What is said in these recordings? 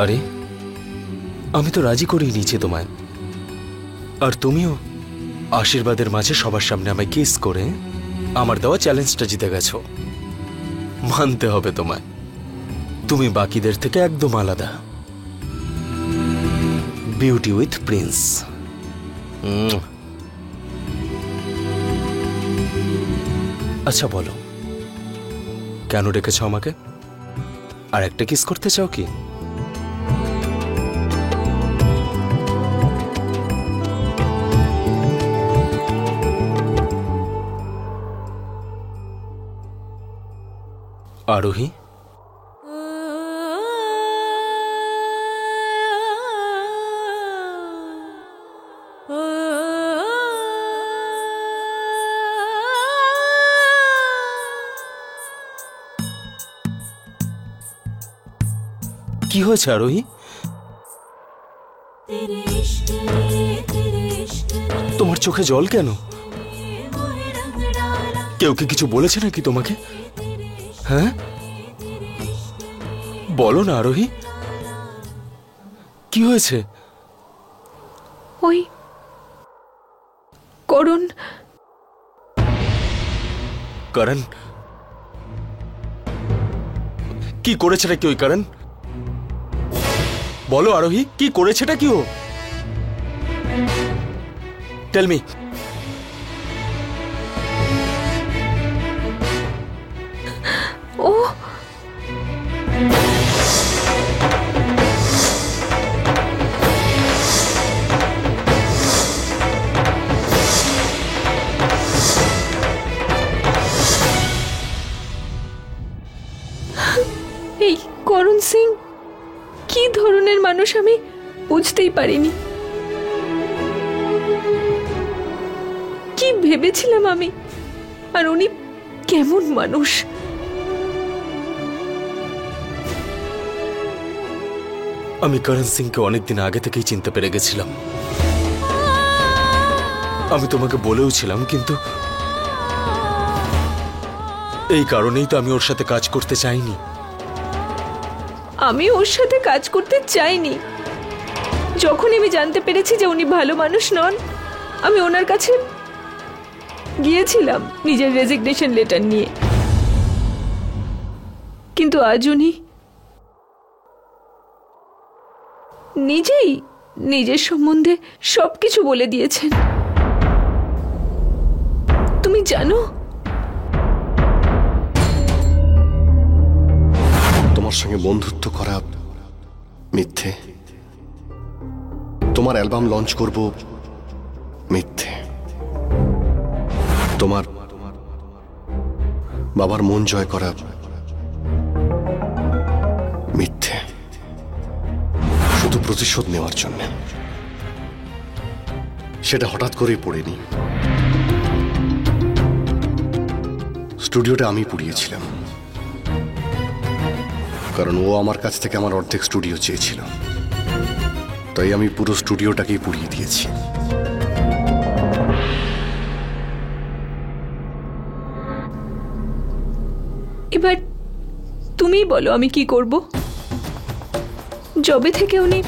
আরে আমি তো রাজি করেই নিয়েছি তোমায়, আর তুমিও আশীর্বাদের মাঝে সবার সামনে আমায় কিস করে আমার দেওয়া চ্যালেঞ্জটা জিতে গেছো। মানতে হবে তোমায়, তুমি বাকিদের থেকে একদম আলাদা। Beauty with Prince. আচ্ছা বলো, কেন ডেকেছ আমাকে? আর একটা কিস করতে চাও কি? আরোহী, কি হয়েছে আরোহী? তোমার চোখে জল কেন? কেউ কি কিছু বলেছে নাকি তোমাকে? হ্যাঁ বলো না আরোহী, কি হয়েছে? ওই করুণ। করণ? কি করেছেটা কি ওই করণ? বলো আরোহী, কি করেছেটা কি ও? Tell me. ও এই করুণ সিং কি ধরনের মানুষ আমি বুঝতেই পারিনি। কি ভেবেছিলাম আমি, আর উনি কেমন মানুষ। আমি করণ সিংকে অনেকদিন আগে থেকেই চিনতে পেরে গেছিলাম। আমি তোমাকে বলেও ছিলাম, কিন্তু এই কারণেই তো আমি ওর সাথে কাজ করতে চাইনি। আমি ওর সাথে কাজ করতে চাইনি। যখন আমি জানতে পেরেছি যে উনি ভালো মানুষ নন, আমি ওনার কাছে গিয়েছিলাম নিজের রেজিগনেশন লেটার নিয়ে। কিন্তু আজ উনি নিজেই নিজের সম্বন্ধে সবকিছু বলে দিয়েছেন। তুমি জানো, তোমার সঙ্গে বন্ধুত্ব করা মিথ্যে, তোমার অ্যালবাম লঞ্চ করব মিথ্যে, তোমার বাবার মন জয় করা মিথ্যে, শুধু প্রতিশোধ নেওয়ার জন্য। সেটা হঠাৎ করেই পড়েনি। স্টুডিওটা আমি পুড়িয়েছিলাম, কারণ ও আমার কাছ থেকে আমার অর্ধেক স্টুডিও চেয়েছিল। তাই আমি পুরো স্টুডিওটাকেই পুড়িয়ে দিয়েছি। এবার তুমি বলো আমি কি করব? যবে থেকে উনি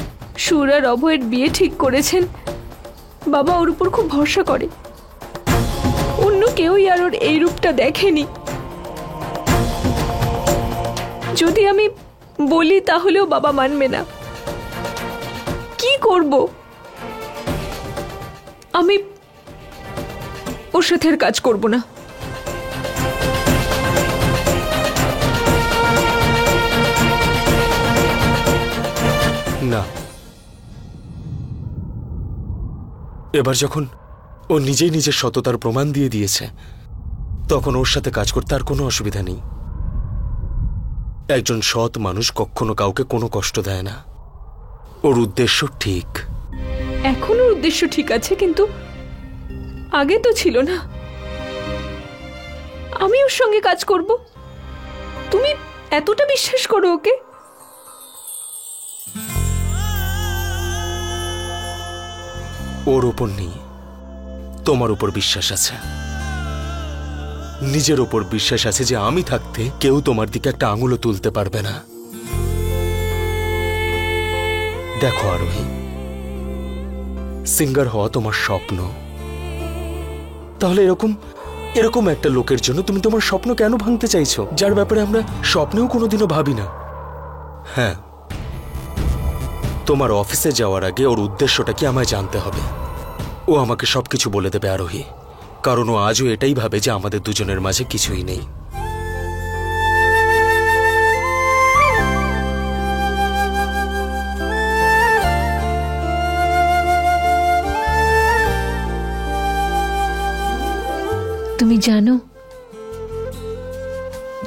সুর আর অভয়ের বিয়ে ঠিক করেছেন, বাবা ওর উপর খুব ভরসা করে। অন্য কেউই আর ওর এই রূপটা দেখেনি। যদি আমি বলি তাহলেও বাবা মানবে না। কি করব? আমি ওর সাথে আর কাজ করব না। না, এবার যখন ও নিজেই নিজের সততার প্রমাণ দিয়ে দিয়েছে, তখন ওর সাথে কাজ করতে আর কোনো অসুবিধা নেই। একজন সৎ মানুষ কখনো কাউকে কোনো কষ্ট দেয় না। ওর উদ্দেশ্য ঠিক। এখন ওর উদ্দেশ্য ঠিক আছে, কিন্তু আগে তো ছিল না। আমি ওর সঙ্গে কাজ করব। তুমি এতটা বিশ্বাস করো ওকে? ওর ওপর নেই, তোমার উপর বিশ্বাস আছে। নিজের ওপর বিশ্বাস আছে যে আমি থাকতে কেউ তোমার দিকে একটা আঙুলও তুলতে পারবে না। দেখো আরোহী, সিঙ্গার হওয়া তোমার স্বপ্ন, তাহলে এরকম এরকম একটা লোকের জন্য তুমি তোমার স্বপ্ন কেন ভাঙতে চাইছো, যার ব্যাপারে আমরা স্বপ্নেও কোনোদিনও ভাবি না? হ্যাঁ, তোমার অফিসে যাওয়ার আগে ওর উদ্দেশ্যটা কি আমায় জানতে হবে। ও আমাকে সবকিছু বলে দেবে আরোহী, কারণ ও আজও এটাই ভাবে যে আমাদের দুজনের মাঝে কিছুই নেই। তুমি জানো,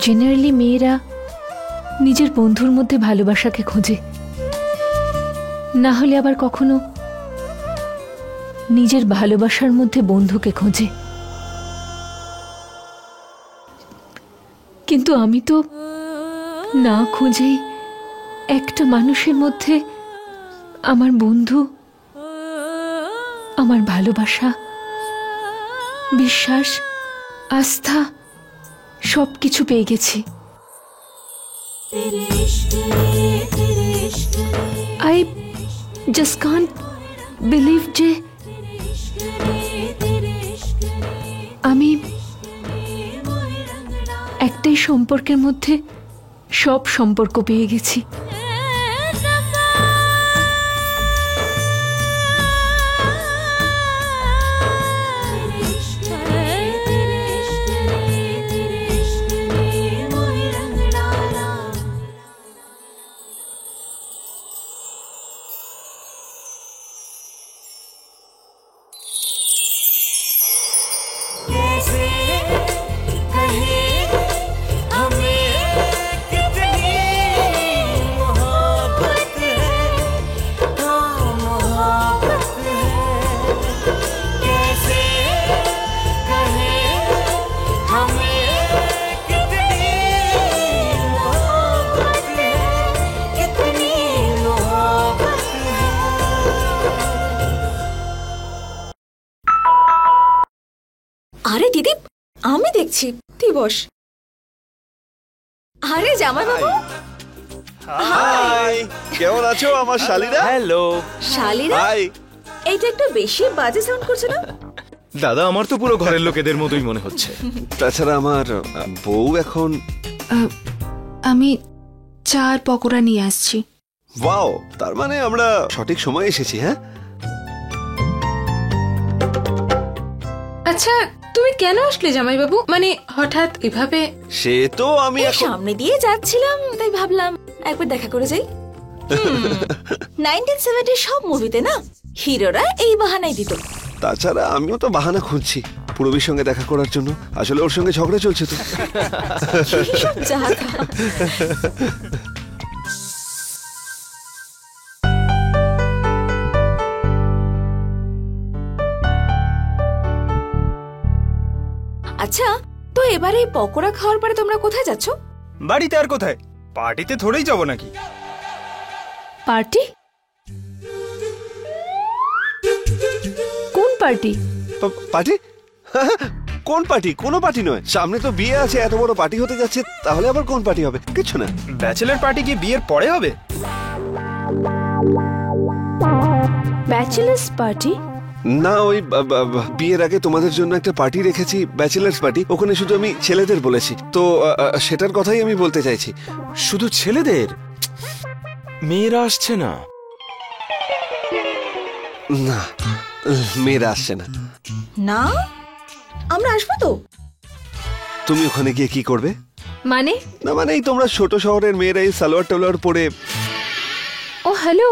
জেনারেলি মেয়েরা নিজের বন্ধুর মধ্যে ভালোবাসাকে খোঁজে, না হলে আবার কখনো নিজের ভালোবাসার মধ্যে বন্ধুকে খোঁজে। কিন্তু আমি তো না খুঁজেই একটা মানুষের মধ্যে আমার বন্ধু, আমার ভালোবাসা, বিশ্বাস, আস্থা সবকিছু পেয়ে গেছি। আই জাস্ট কান্ট বিলিভ যে আমি একটাই সম্পর্কের মধ্যে সব সম্পর্ক পেয়ে গেছি। আরে দিদি, আমি দেখছি, তুই বস। আরে জামাই বাবু, হাই, কেমন আছো আমার শালিরা? Hello শালিরা, high. এইটা একটু বেশি বাজে সাউন্ড করছে না? দাদা, আমার তো পুরো ঘরের লোকেদের মতোই মনে হচ্ছে। তাছাড়া আমার বউ এখন। আমি চা আর পকোড়া নিয়ে আসছি। ওয়াও, তার মানে আমরা সঠিক সময়ে এসেছি। হ্যাঁ, আচ্ছা, তুমি কেন আসলে জামাইবাবু? মানে হঠাৎ এভাবে? সে তো আমি এই এখন সামনে দিয়ে যাচ্ছিলাম, তাই ভাবলাম একবার দেখা করে যাই। 1970 সব মুভিতে না হিরোরা এই বাহানাই দিত। তাছাড়া আমিও তো বাহানা খুঁজছি পূরবীর সঙ্গে দেখা করার জন্য। আসলে ওর সঙ্গে ঝগড়া চলছে তো। কি সব জায়গা। আচ্ছা, তো এবারে এই পকোড়া খাওয়ার পরে তোমরা কোথায় যাচ্ছ? বাড়িতে। আর কোথায়? পার্টিতে থোড়েই যাব নাকি? পার্টি? কোন পার্টি? পার্টি? কোন পার্টি? কোনো পার্টি নয়, সামনে তো বিয়ে আছে, এত বড় পার্টি হতে যাচ্ছে, তাহলে আবার কোন পার্টি হবে? কিছু না। ব্যাচেলর পার্টি কি বিয়ের পরে হবে? Bachelors party? না, ওই বিয়ের আগে তোমাদের জন্য একটা পার্টি রেখেছি, ব্যাচেলার্স পার্টি। ওখানে শুধু আমি ছেলেদের বলেছি, তো সেটার কথাই আমি বলতে চাইছি। শুধু ছেলেদের? মেয়েরা আসছে না? না, মেয়েরা আসছে না। না, আমরা আসবো তো। তুমি ওখানে গিয়ে কি করবে? মানে? না মানে এই তোমরা ছোট শহরের মেয়েরা এই সালোয়ার টালোয়ার পরে। ও হ্যালো,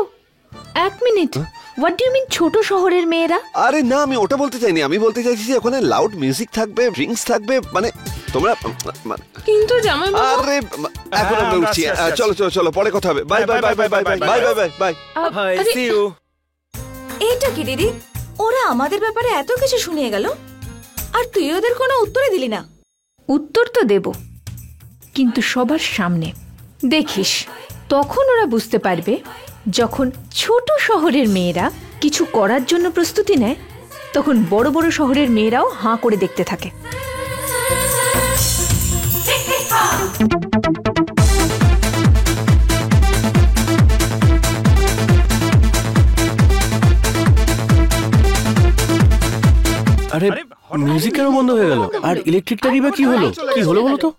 এক minute, what do you mean ছোট শহরের মেয়েরা? আরে না, আমি ওটা বলতে চাইনি। আমি বলতে চাইছি যে ওখানে লাউড মিউজিক থাকবে, ড্রিঙ্কস থাকবে, মানে তোমরা। কিন্তু জামাইবাবু, আরে এখন আমরা উঠছি। চলো চলো চলো, পরে কথা হবে। Bye bye bye bye bye bye bye bye bye bye. Hi, see you. এটা কি দিদি, ওরা আমাদের ব্যাপারে এত কিছু শুনিয়ে গেল, আর তুই ওদের কোনো উত্তরে দিলি না। উত্তর তো দেব, কিন্তু সবার সামনে। দেখিস, তখন ওরা বুঝতে পারবে, যখন ছোট শহরের মেয়েরা কিছু করার জন্য প্রস্তুতি নেয়, তখন বড় বড় শহরের মেয়েরাও হাঁ করে দেখতে থাকে। মিউজিক কেন বন্ধ হয়ে গেল? আর ইলেকট্রিকটারই বা কি হলো? কি হলো বলো তো?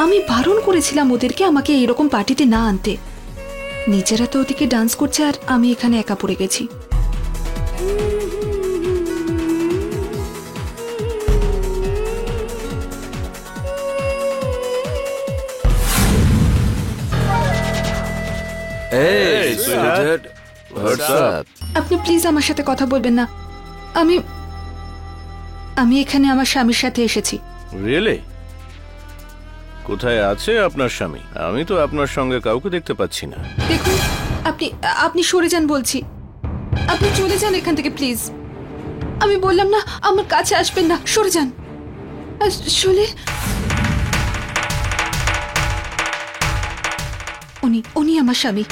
আমি বারণ করেছিলাম ওদেরকে আমাকে এরকম পার্টিতে না আনতে। নিজেরা তো ওদিকে ডান্স করছে আর আমি এখানে একা পড়ে গেছি। Hey, sweetheart. What's up? আপনি প্লিজ আমার সাথে কথা বলবেন না। আমি আমি এখানে আমার স্বামীর সাথে এসেছি। Really? কোথায় আছে আপনার স্বামী? আমি তো আপনার সঙ্গে কাউকে দেখতে পাচ্ছি না। দেখুন, আপনি আপনি সরে যান বলছি। আপনি চলে যান এখান থেকে প্লিজ। আমি বললাম না আমার কাছে আসবেন না, সরে যান। আসলে উনি আমার স্বামী।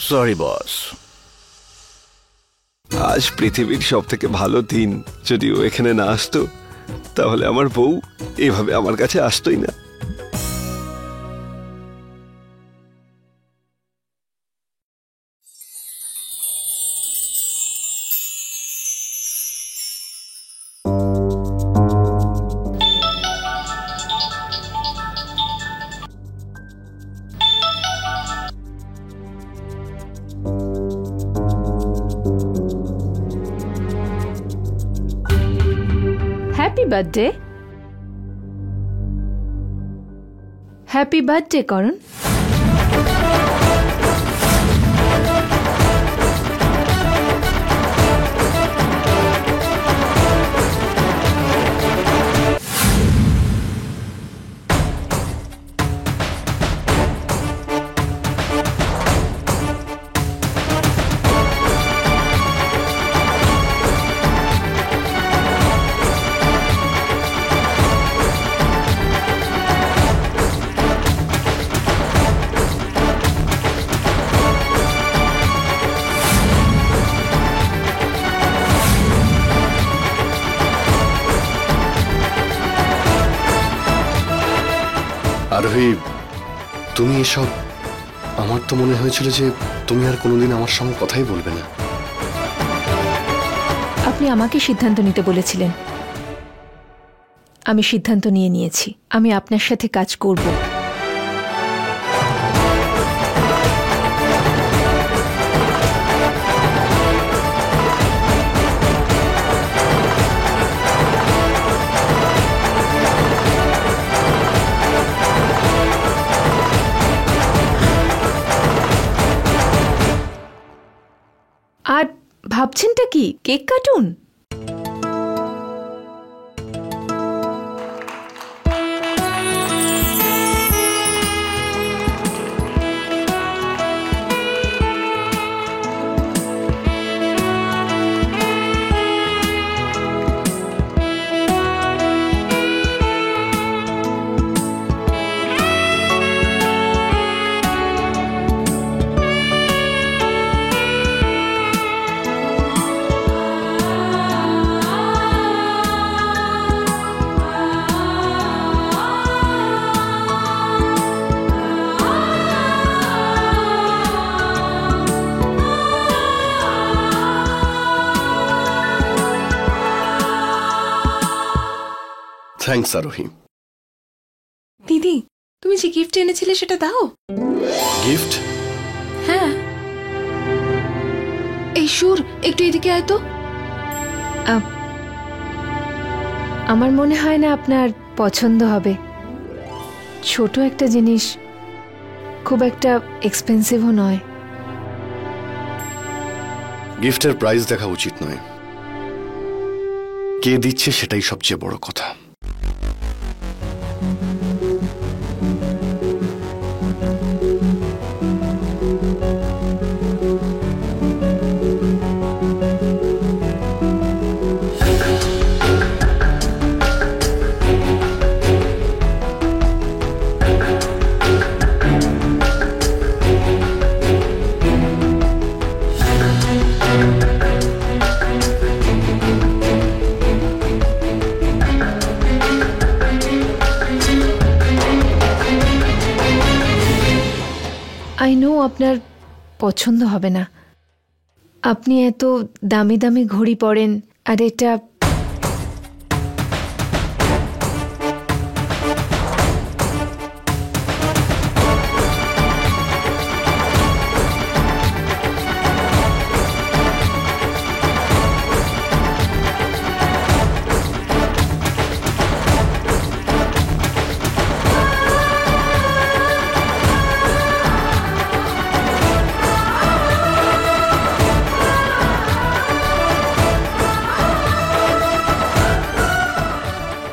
Sorry boss. আজ পৃথিবীর সব থেকে ভালো দিন। যদি ও এখানে না আসতো তাহলে আমার বউ এভাবে আমার কাছে আসতোই না। Happy birthday. হ্যাপি বার্থডে করণ। আরোহী, তুমি এসব, আমার তো মনে হয়েছিল যে তুমি আর কোনোদিন আমার সঙ্গে কথাই বলবে না। আপনি আমাকে সিদ্ধান্ত নিতে বলেছিলেন, আমি সিদ্ধান্ত নিয়ে নিয়েছি। আমি আপনার সাথে কাজ করব। আর ভাবছেনটা কি, কেক কাটুন? থ্যাঙ্কস আরোহী। দিদি, তুমি যে গিফট এনেছিলে সেটা দাও। গিফট? হ্যাঁ। এই সুর, একটু এদিকে আয় তো। আমার মনে হয় না আপনার পছন্দ হবে। ছোট একটা জিনিস, খুব একটা এক্সপেন্সিভও নয়। গিফটের প্রাইস দেখা উচিত নয়, কে দিচ্ছে সেটাই সবচেয়ে বড় কথা। আই নো আপনার পছন্দ হবে না। আপনি এত দামি দামি ঘড়ি পরেন, আর এটা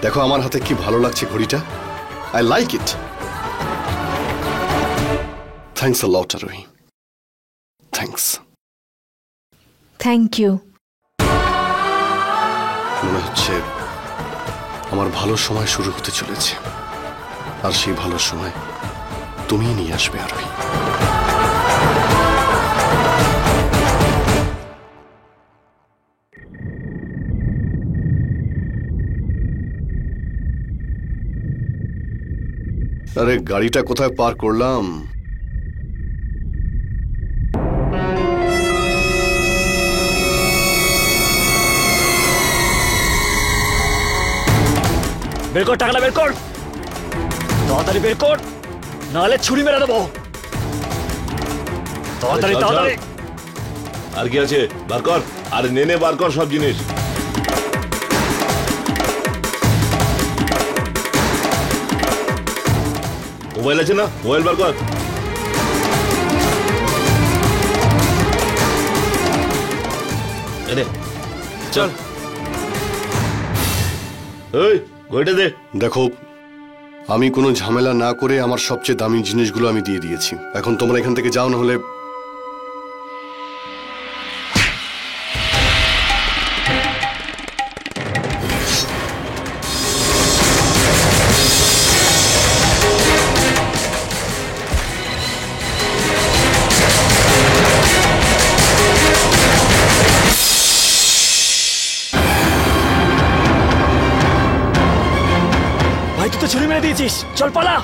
দেখো আমার হাতে কি ভালো লাগছে ঘড়িটা। I like it. Thanks a lot Arohi, thanks. Thank you. মনে হচ্ছে আমার ভালো সময় শুরু হতে চলেছে, আর সেই ভালো সময় তুমিই নিয়ে আসবে আরোহী। আরে গাড়িটা কোথায় পার্ক করলাম? বের কর টাকাটা, বের কর তাড়াতাড়ি, বের কর, নাহলে ছুরি মেরে দেবো। তাড়াতাড়ি তাড়াতাড়ি। আর কি আছে, বার কর। আর নে বার কর সব জিনিস। মোবাইল আছে না, মোবাইল বার কর। চল এই ঘড়িটা দে। দেখো, আমি কোনো ঝামেলা না করে আমার সবচেয়ে দামি জিনিসগুলো আমি দিয়ে দিয়েছি। এখন তোমরা এখান থেকে যাও, না হলে ভাই তুই তো ছুরি মেরে দিয়েছিস, চল পালা।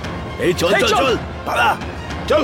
এই চল চল চল পালা চল।